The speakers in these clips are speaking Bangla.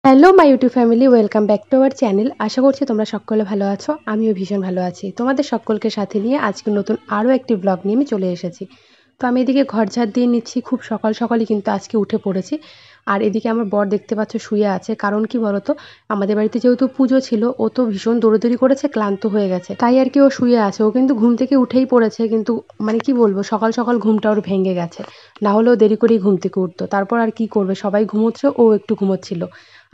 Hello my YouTube family, welcome back to our channel. আশা করছি তোমরা সকলে ভালো আছো। আমিও ভীষণ ভালো আছি। তোমাদের সকলকে সাথে নিয়ে আজকে নতুন আরও একটি ব্লগ নিয়ে আমি চলে এসেছি। তো আমি এদিকে ঘর ঝাড় দিয়ে নিচ্ছি, খুব সকাল সকালই কিন্তু আজকে উঠে পড়েছি। আর এদিকে আমার বর দেখতে পাচ্ছ শুয়ে আছে, কারণ কি বলতো, আমাদের বাড়িতে যেহেতু পুজো ছিল, ও তো ভীষণ দৌড়াদৌড়ি করেছে, ক্লান্ত হয়ে গেছে, তাই আর কি ও শুয়ে আছে। ও কিন্তু ঘুম থেকে উঠেই পড়েছে, কিন্তু মানে কি বলবো, সকাল সকাল ঘুমটা ওর ভেঙে গেছে। না হলেও দেরি করেই ঘুম থেকে উঠতো। তারপর আর কি করবে, সবাই ঘুমোচ্ছে, ও একটু ঘুমোচ্ছিল।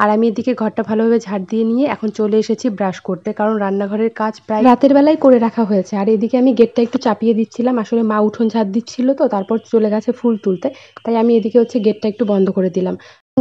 আর আমি এদিকে ঘরটা ভালোভাবে ঝাড় দিয়ে নিয়ে এখন চলে এসেছি ব্রাশ করতে, কারণ রান্নাঘরের কাজ প্রায় রাতের বেলায় করে রাখা হয়েছে। আর এদিকে আমি গেটটা একটু চাপিয়ে দিচ্ছিলাম, আসলে মা উঠোন ঝাড় দিচ্ছিল, তো তারপর চলে গেছে ফুল তুলতে, তাই আমি এদিকে গেটটা একটু বন্ধ করে দিলাম।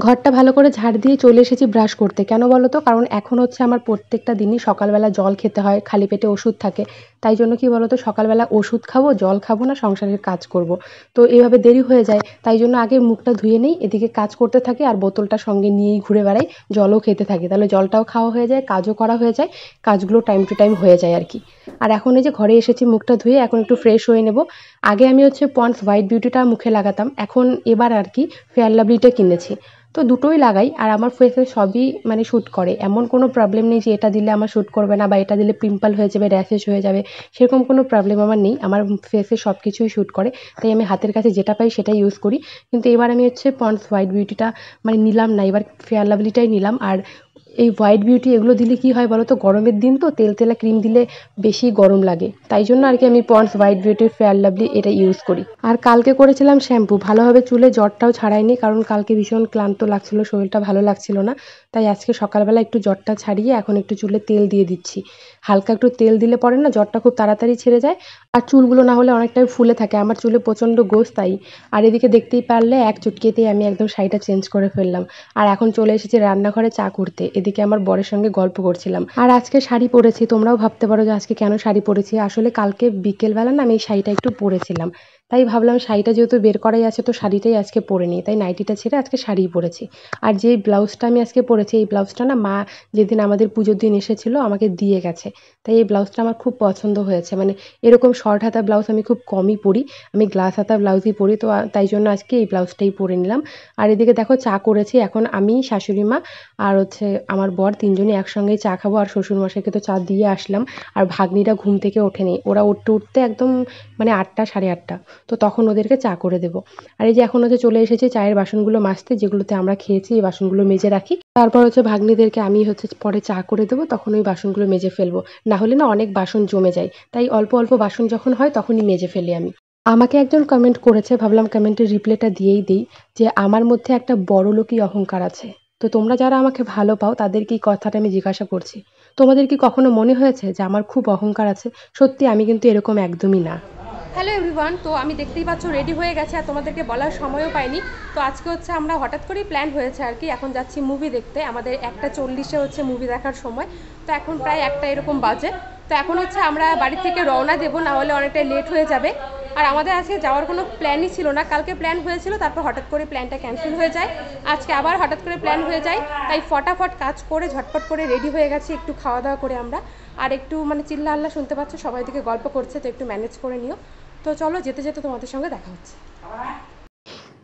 ঘরটা ভালো করে ঝাড় দিয়ে চলে এসেছি ব্রাশ করতে। কেন বলো তো, কারণ এখন আমার প্রত্যেকটা দিনই সকালবেলা জল খেতে হয়, খালি পেটে ওষুধ থাকে। তাই জন্য কি বলো তো, সকালবেলা ওষুধ খাবো, জল খাবো না, সংসারের কাজ করব। তো এইভাবে দেরি হয়ে যায়, তাই জন্য আগে মুখটা ধুয়ে নেই, এদিকে কাজ করতে থাকি, আর বোতলটা সঙ্গে নিয়েই ঘুরে বেড়াই, জলও খেতে থাকি। তাহলে জলটাও খাওয়া হয়ে যায়, কাজও করা হয়ে যায়, কাজগুলো টাইম টু টাইম হয়ে যায় আর কি। আর এখন এই যে ঘরে এসেছি, মুখটা ধুয়ে এখন একটু ফ্রেশ হয়ে নেব। আগে আমি পন্ডস হোয়াইট বিউটিটা মুখে লাগাতাম, এখন এবার আর কি ফেয়ার লাভলিটা কিনেছি। তো দুটোই লাগাই, আর আমার ফেসে সবই মানে শ্যুট করে। এমন কোনো প্রবলেম নেই যে এটা দিলে আমার শ্যুট করবে না, বা এটা দিলে পিম্পল হয়ে যাবে, র্যাশেস হয়ে যাবে, সেরকম কোনো প্রবলেম আমার নেই। আমার ফেসে সব কিছুই শ্যুট করে, তাই আমি হাতের কাছে যেটা পাই সেটাই ইউজ করি। কিন্তু এবার আমি পন্ডস হোয়াইট বিউটিটা মানে নিলাম না, এবার ফেয়ার লাভলিটাই নিলাম। আর এই হোয়াইট বিউটি এগুলো দিলে কি হয় বলো তো, গরমের দিন তো তেল তেলা ক্রিম দিলে বেশি গরম লাগে, তাই জন্য আর কি আমি পন্ডস হোয়াইট বিউটির ফেয়ার লাভলি এটা ইউজ করি। আর কালকে করেছিলাম শ্যাম্পু, ভালোভাবে চুলে জটটাও ছাড়াইনি, কারণ কালকে ভীষণ ক্লান্ত লাগছিল, শরীরটা ভালো লাগছিল না। তাই আজকে সকালবেলা একটু জটটা ছাড়িয়ে এখন একটু চুলে তেল দিয়ে দিচ্ছি। হালকা একটু তেল দিলে পরে না জটটা খুব তাড়াতাড়ি ছেড়ে যায়, আর চুলগুলো না হলে অনেকটাই ফুলে থাকে। আমার চুলে প্রচণ্ড গোছ, তাই। আর এদিকে দেখতেই পারলে এক চুটকিতেই আমি একদম শাড়িটা চেঞ্জ করে ফেললাম। আর এখন চলে এসেছি রান্নাঘরে চা করতে, এদিকে আমার বরের সঙ্গে গল্প করছিলাম। আর আজকে শাড়ি পরেছি, তোমরাও ভাবতে পারো যে আজকে কেন শাড়ি পরেছি। আসলে কালকে বিকেলবেলা না আমি এই শাড়িটা একটু পরেছিলাম, তাই ভাবলাম শাড়িটা যেহেতু বের করাই আছে, তো শাড়িটাই আজকে পরে নিই, তাই নাইটিটা ছেড়ে আজকে শাড়িই পরেছি। আর যে ব্লাউজটা আমি আজকে পরেছি, এই ব্লাউজটা না মা যেদিন আমাদের পুজোর দিন এসেছিলো আমাকে দিয়ে গেছে, তাই এই ব্লাউজটা আমার খুব পছন্দ হয়েছে। মানে এরকম শর্ট হাতা ব্লাউজ আমি খুব কমই পরি, আমি গ্লাস হাতা ব্লাউজই পরি, তো তাই জন্য আজকে এই ব্লাউজটাই পরে নিলাম। আর এদিকে দেখো চা করেছি, এখন আমি, শাশুড়ি মা আর আমার বর তিনজনই একসঙ্গেই চা খাবো। আর শ্বশুরমশাইকে তো চা দিয়ে আসলাম। আর ভাগ্নিরা ঘুম থেকে ওঠেনি, ওরা উঠতে উঠতে একদম মানে 8টা সাড়ে 8টা, তো তখন ওদেরকে চা করে দেবো। আর এই যে এখন চলে এসেছি চায়ের বাসনগুলো মাজতে, যেগুলোতে আমরা খেয়েছি এই বাসনগুলো মেজে রাখি। তারপর ভাগ্নিদেরকে আমি পরে চা করে দেবো, তখন ওই বাসনগুলো মেজে ফেলবো। না হলে না অনেক বাসন জমে যায়, তাই অল্প অল্প বাসন যখন হয় তখনই মেজে ফেলি আমি। আমাকে একজন কমেন্ট করেছে, ভাবলাম কমেন্টের রিপ্লাইটা দিয়েই দিই, যে আমার মধ্যে একটা বড়লোকি অহংকার আছে। তো তোমরা যারা আমাকে ভালো পাও তাদেরকে এই কথাটা আমি জিজ্ঞাসা করছি, তোমাদের কি কখনো মনে হয়েছে যে আমার খুব অহংকার আছে? সত্যি আমি কিন্তু এরকম একদমই না। হ্যালো এভরিওয়ান, তো আমি দেখতেই পাচ্ছ রেডি হয়ে গেছে, আর তোমাদেরকে বলার সময়ও পাইনি। তো আজকে আমরা হঠাৎ করেই প্ল্যান হয়েছে আর কি, এখন যাচ্ছি মুভি দেখতে। আমাদের 1:40-এ মুভি দেখার সময়, তো এখন প্রায় 1টা এরকম বাজে। তো এখন আমরা বাড়ি থেকে রওনা দেবো, না হলে অনেকটা লেট হয়ে যাবে। আর আমাদের আজকে যাওয়ার কোনো প্ল্যানই ছিল না, কালকে প্ল্যান হয়েছিল, তারপর হঠাৎ করে প্ল্যানটা ক্যান্সেল হয়ে যায়। আজকে আবার হঠাৎ করে প্ল্যান হয়ে যায়, তাই ফটাফট কাজ করে ঝটপট করে রেডি হয়ে গেছি, একটু খাওয়া দাওয়া করে আমরা। আর একটু মানে চিল্লা আল্লাহ শুনতে পাচ্ছ, সবাই দিকে গল্প করছে, তো একটু ম্যানেজ করে নিও। তো চলো, যেতে যেতে তোমাদের সঙ্গে দেখা হচ্ছে।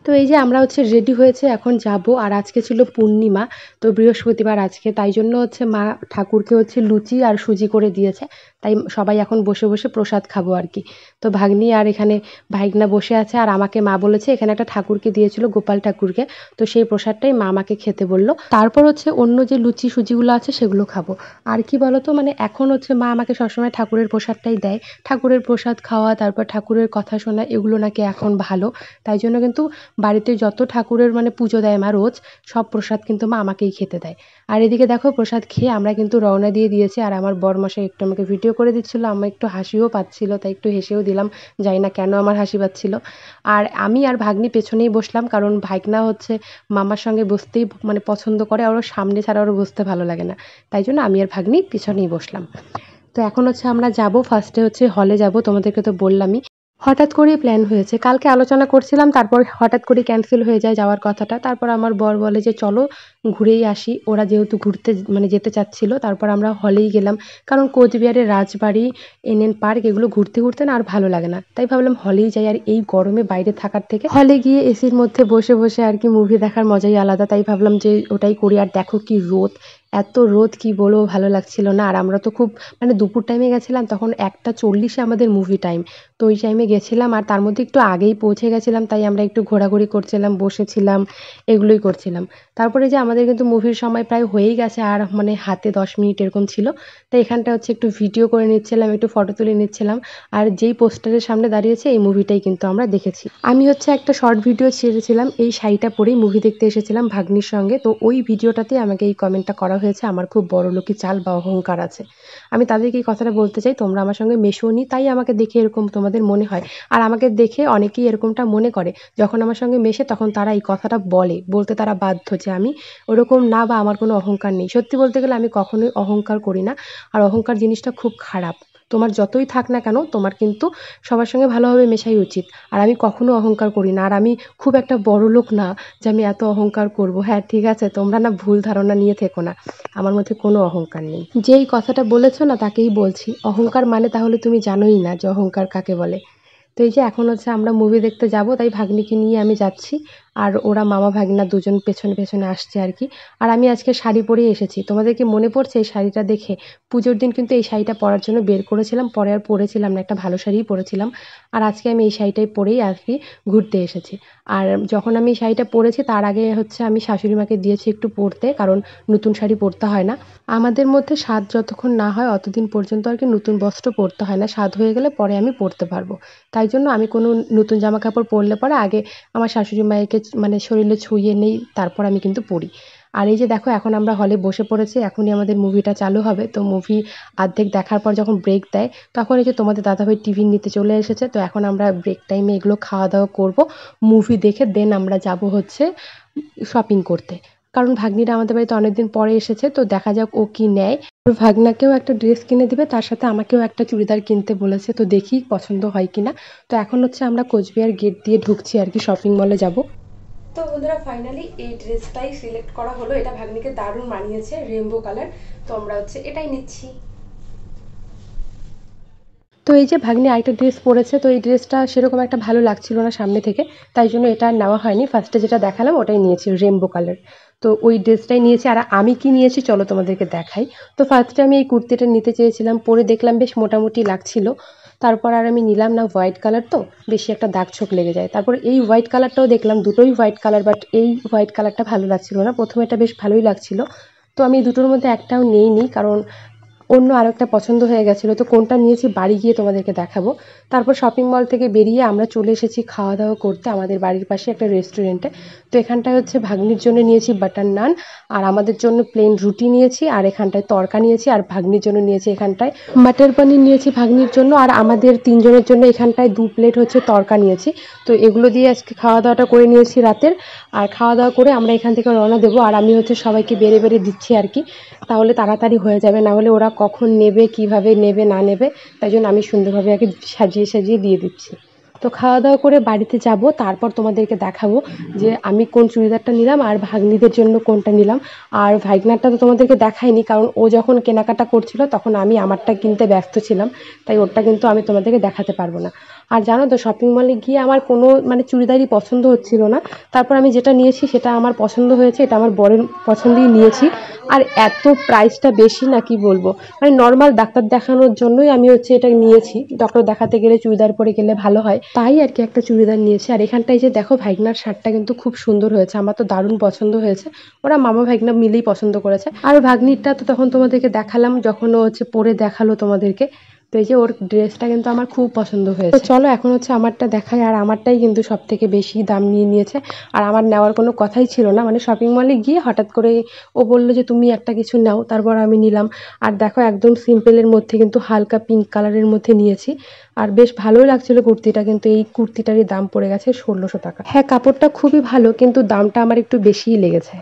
তো এই যে আমরা রেডি হয়েছে, এখন যাব। আর আজকে ছিল পূর্ণিমা, তো বৃহস্পতিবার আজকে, তাই জন্য মা ঠাকুরকে লুচি আর সুজি করে দিয়েছে, তাই সবাই এখন বসে বসে প্রসাদ খাবো আর কি। তো ভাগ্নি আর এখানে ভাইগনা বসে আছে, আর আমাকে মা বলেছে এখানে একটা ঠাকুরকে দিয়েছিল, গোপাল ঠাকুরকে, তো সেই প্রসাদটাই মা আমাকে খেতে বললো। তারপর অন্য যে লুচি সুজিগুলো আছে সেগুলো খাবো। আর কি বলতো, মানে এখন মা আমাকে সবসময় ঠাকুরের প্রসাদটাই দেয়। ঠাকুরের প্রসাদ খাওয়া, তারপর ঠাকুরের কথা শোনা, এগুলো নাকি এখন ভালো। তাই জন্য কিন্তু বাড়িতে যত ঠাকুরের মানে পুজো দেয় মা রোজ, সব প্রসাদ কিন্তু মা আমাকেই খেতে দেয়। আর এদিকে দেখো প্রসাদ খেয়ে আমরা কিন্তু রওনা দিয়ে দিয়েছি। আর আমার বরমশাই একটু আমাকে ভিডিও করে দিচ্ছিল, আমার একটু হাসিও পাচ্ছিল, তাই একটু হেসেও দিলাম, জানি না কেন আমার হাসি পাচ্ছিল। আর আমি আর ভাগ্নি পেছনেই বসলাম, কারণ ভাইগনা মামার সঙ্গে বসতেই মানে পছন্দ করে, আর ওর সামনে ছাড়া ওর বসতে ভালো লাগে না, তাই জন্য আমি আর ভাগ্নি পিছনেই বসলাম। তো এখন আমরা যাব, ফার্স্টে হলে যাব, তোমাদেরকে তো বললামই। হঠাৎ করেই প্ল্যান হয়েছে। কালকে আলোচনা করছিলাম, তারপর হঠাৎ করে ক্যানসেল হয়ে যায় যাওয়ার কথাটা। তারপর আমার বর বলে যে, "চলো ঘুরেই আসি।" ওরা যেহেতু ঘুরতে মানে যেতে চাচ্ছিল, তারপর আমরা হলেই গেলাম। কারণ কোচবিহারের রাজবাড়ি, এনএন পার্ক এগুলো ঘুরতে, ঘুরতে না আর ভালো লাগে না। তাই ভাবলাম হলেই যাই। আর এই গরমে বাইরে থাকার থেকে হলে গিয়ে এসির মধ্যে বসে, বসে আর কি মুভি দেখার মজাই আলাদা। তাই ভাবলাম যে ওটাই করি। আর দেখো কি রোদ! এত রোদ কি বলবো, ভালো লাগছিল না। আর আমরা তো খুব মানে দুপুর টাইমে গেছিলাম, তখন ১টা ৪০-এ আমাদের মুভি টাইম। তো ওই টাইমে গেছিলাম, আর তার মধ্যে একটু আগেই পৌঁছে গেছিলাম, তাই আমরা একটু ঘোরাঘুরি করছিলাম, বসেছিলাম, এগুলোই করছিলাম। তারপরে যে আমাদের কিন্তু মুভির সময় প্রায় হয়েই গেছে, আর মানে হাতে ১০ মিনিট এরকম ছিল। তো এখানটা হচ্ছে একটু ভিডিও করে নিচ্ছিলাম, একটু ফটো তুলে নিচ্ছিলাম। আর যেই পোস্টারের সামনে দাঁড়িয়েছি এই মুভিটাই কিন্তু আমরা দেখেছি। আমি হচ্ছে একটা শর্ট ভিডিও ছেড়েছিলাম, এই শাড়িটা পরেই মুভি দেখতে এসেছিলাম ভাগ্নির সঙ্গে। তো ওই ভিডিওটাতেই আমাকে এই কমেন্টটা করা হয়েছে, আমার খুব বড়লোকি চাল বা অহংকার আছে। আমি তাদেরকে এই কথাটা বলতে চাই, তোমরা আমার সঙ্গে মেশোনি তাই আমাকে দেখে এরকম তোমাদের মনে হয়। আর আমাকে দেখে অনেকেই এরকমটা মনে করে। যখন আমার সঙ্গে মেশে তখন তারা এই কথাটা বলতে তারা বাধ্য যে আমি ওরকম না বা আমার কোনো অহংকার নেই। সত্যি বলতে গেলে আমি কখনোই অহংকার করি না। আর অহংকার জিনিসটা খুব খারাপ। তোমার যতই থাক না কেন, তোমার কিন্তু সবার সঙ্গে ভালোভাবে মেশাই উচিত। আর আমি কখনো অহংকার করি না। আর আমি খুব একটা বড়লোক না যে আমি এত অহংকার করব। হ্যাঁ, ঠিক আছে, তোমরা না ভুল ধারণা নিয়ে থেকো না। আমার মধ্যে কোনো অহংকার নেই। যেই কথাটা বলেছো না তাকেই বলছি। অহংকার মানে তাহলে তুমি জানোই না যে অহংকার কাকে বলে। তো এই যে এখন হচ্ছে আমরা মুভি দেখতে যাব, তাই ভাগ্নিকে নিয়ে আমি যাচ্ছি। আর ওরা মামা ভাগ্না দুজন পেছনে, পেছনে আসছে আর কি। আর আমি আজকে শাড়ি পরেই এসেছি। তোমাদের কি মনে পড়ছে এই শাড়িটা দেখে? পুজোর দিন কিন্তু এই শাড়িটা পরার জন্য বের করেছিলাম, পরে আর পরেছিলাম না। একটা ভালো শাড়িই পরেছিলাম। আর আজকে আমি এই শাড়িটাই পরেই আর কি ঘুরতে এসেছি। আর যখন আমি এই শাড়িটা পরেছি তার আগে হচ্ছে আমি শাশুড়ি মাকে দিয়েছি একটু পরতে, কারণ নতুন শাড়ি পরতে হয় না। আমাদের মধ্যে স্বাদ যতক্ষণ না হয় অতদিন পর্যন্ত আর কি নতুন বস্ত্র পরতে হয় না। স্বাদ হয়ে গেলে পরে আমি পরতে পারবো। তাই জন্য আমি কোনো নতুন জামা কাপড় পরলে পরে আগে আমার শাশুড়ি মাকে মানে শরীরে ছুঁয়ে নেই, তারপর আমি কিন্তু পরি। আর এই যে দেখো এখন আমরা হলে বসে পড়েছি, এখনই আমাদের মুভিটা চালু হবে। তো মুভি অর্ধেক দেখার পর যখন ব্রেক দেয়, তখন এই যে তোমাদের দাদাভাই টিফিন নিতে চলে এসেছে। তো এখন আমরা ব্রেক টাইমে এগুলো খাওয়া দাওয়া করবো, মুভি দেখে দেন আমরা যাব হচ্ছে শপিং করতে। কারণ ভাগ্নিরা আমাদের বাড়িতে অনেকদিন পরে এসেছে, তো দেখা যাক ও কি নেয়। ওর ভাগ্নাকেও একটা ড্রেস কিনে দিবে, তার সাথে আমাকেও একটা চুড়িদার কিনতে বলেছে। তো দেখি পছন্দ হয় কিনা। তো এখন হচ্ছে আমরা কোচবিহার গেট দিয়ে ঢুকছি আর কি, শপিং মলে যাব। তো বন্ধুরা ফাইনালি এই ড্রেসটাই সিলেক্ট করা হলো। এটা ভাগ্নিকে দারুণ মানিয়েছে, রেইনবো কালার। তো আমরা হচ্ছে এটাই নিচ্ছি। তো এই যে ভাগ্নি আরেকটা ড্রেস পরেছে, তো এই ড্রেসটা সেরকম একটা ভালো লাগছিল না সামনে থেকে, তাই জন্য এটা আর নেওয়া হয়নি। ফার্স্টে যেটা দেখালাম ওটাই নিয়েছি, রেইনবো কালার। তো ওই ড্রেসটাই নিয়েছি। আর আমি কি নিয়েছি চলো তোমাদেরকে দেখাই। তো ফার্স্টে আমি এই কুর্তিটা নিতে চেয়েছিলাম, পরে দেখলাম বেশ মোটামুটি লাগছিল। তারপর আর আমি নিলাম না, হোয়াইট কালার তো বেশি একটা দাগ ছোপ লেগে যায়। তারপর এই হোয়াইট কালারটাও দেখলাম, দুটোই হোয়াইট কালার, বাট এই হোয়াইট কালারটা ভালো লাগছিল না। প্রথমে এটা বেশ ভালোই লাগছিল। তো আমি দুটোর মধ্যে একটাও নেইনি, কারণ অন্য আরেকটা পছন্দ হয়ে গেছিলো। তো কোনটা নিয়েছি বাড়ি গিয়ে তোমাদেরকে দেখাবো। তারপর শপিং মল থেকে বেরিয়ে আমরা চলে এসেছি খাওয়া দাওয়া করতে আমাদের বাড়ির পাশে একটা রেস্টুরেন্টে। তো এখানটায় হচ্ছে ভাগ্নির জন্য নিয়েছি বাটার নান, আর আমাদের জন্য প্লেন রুটি নিয়েছি, আর এখানটায় তড়কা নিয়েছি, আর ভাগ্নির জন্য নিয়েছি এখানটায় মাটার পনির নিয়েছি ভাগ্নির জন্য, আর আমাদের তিনজনের জন্য এখানটায় 2 প্লেট হচ্ছে তড়কা নিয়েছি। তো এগুলো দিয়ে আজকে খাওয়া দাওয়াটা করে নিয়েছি রাতের। আর খাওয়া দাওয়া করে আমরা এখান থেকে রওনা দেবো। আর আমি হচ্ছে সবাইকে বেড়ে বেড়ে দিচ্ছি আর কি, তাহলে তাড়াতাড়ি হয়ে যাবে, না হলে ওরা কখন নেবে, কিভাবে নেবে না নেবে, তাই জন্য আমি সুন্দরভাবে আগে সাজিয়ে সাজিয়ে দিয়ে দিচ্ছি। তো খাওয়া দাওয়া করে বাড়িতে যাব, তারপর তোমাদেরকে দেখাবো যে আমি কোন চুড়িদারটা নিলাম আর ভাগ্নিদের জন্য কোনটা নিলাম। আর ভাইগনারটা তো তোমাদেরকে দেখাইনি, কারণ ও যখন কেনাকাটা করছিল তখন আমি আমারটা কিনতে ব্যস্ত ছিলাম, তাই ওরটা কিন্তু আমি তোমাদেরকে দেখাতে পারবো না। আর জানো তো শপিং মলে গিয়ে আমার কোনো মানে চুড়িদারই পছন্দ হচ্ছিল না। তারপর আমি যেটা নিয়েছি সেটা আমার পছন্দ হয়েছে, এটা আমার বরের পছন্দেই নিয়েছি। আর এত প্রাইসটা বেশি না, কি বলবো, মানে নর্মাল ডাক্তার দেখানোর জন্যই আমি হচ্ছে এটা নিয়েছি। ডক্টর দেখাতে গেলে চুড়িদার পরে গেলে ভালো হয়, তাই আর কি একটা চুড়িদার নিয়েছি। আর এখানটায় যে দেখো ভাইগনার শার্টটা কিন্তু খুব সুন্দর হয়েছে, আমার তো দারুণ পছন্দ হয়েছে। ওরা মামা ভাইগনা মিলেই পছন্দ করেছে। আর ভাগ্নিরটা তো তখন তোমাদেরকে দেখালাম, যখন ও হচ্ছে পরে দেখালো তোমাদেরকে। তো এই যে ওর ড্রেসটা কিন্তু আমার খুব পছন্দ হয়েছে। তো চলো এখন হচ্ছে আমারটা দেখাই। আর আমারটাই কিন্তু সব থেকে বেশি দাম নিয়ে নিয়েছে। আর আমার নেওয়ার কোনো কথাই ছিল না, মানে শপিং মলে গিয়ে হঠাৎ করে ও বললো যে তুমি একটা কিছু নাও, তারপর আমি নিলাম। আর দেখো একদম সিম্পলের মধ্যে কিন্তু হালকা পিঙ্ক কালারের মধ্যে নিয়েছি। আর বেশ ভালোই লাগছিল কুর্তিটা, কিন্তু এই কুর্তিটারই দাম পড়ে গেছে 1600 টাকা। হ্যাঁ, কাপড়টা খুবই ভালো, কিন্তু দামটা আমার একটু বেশিই লেগেছে।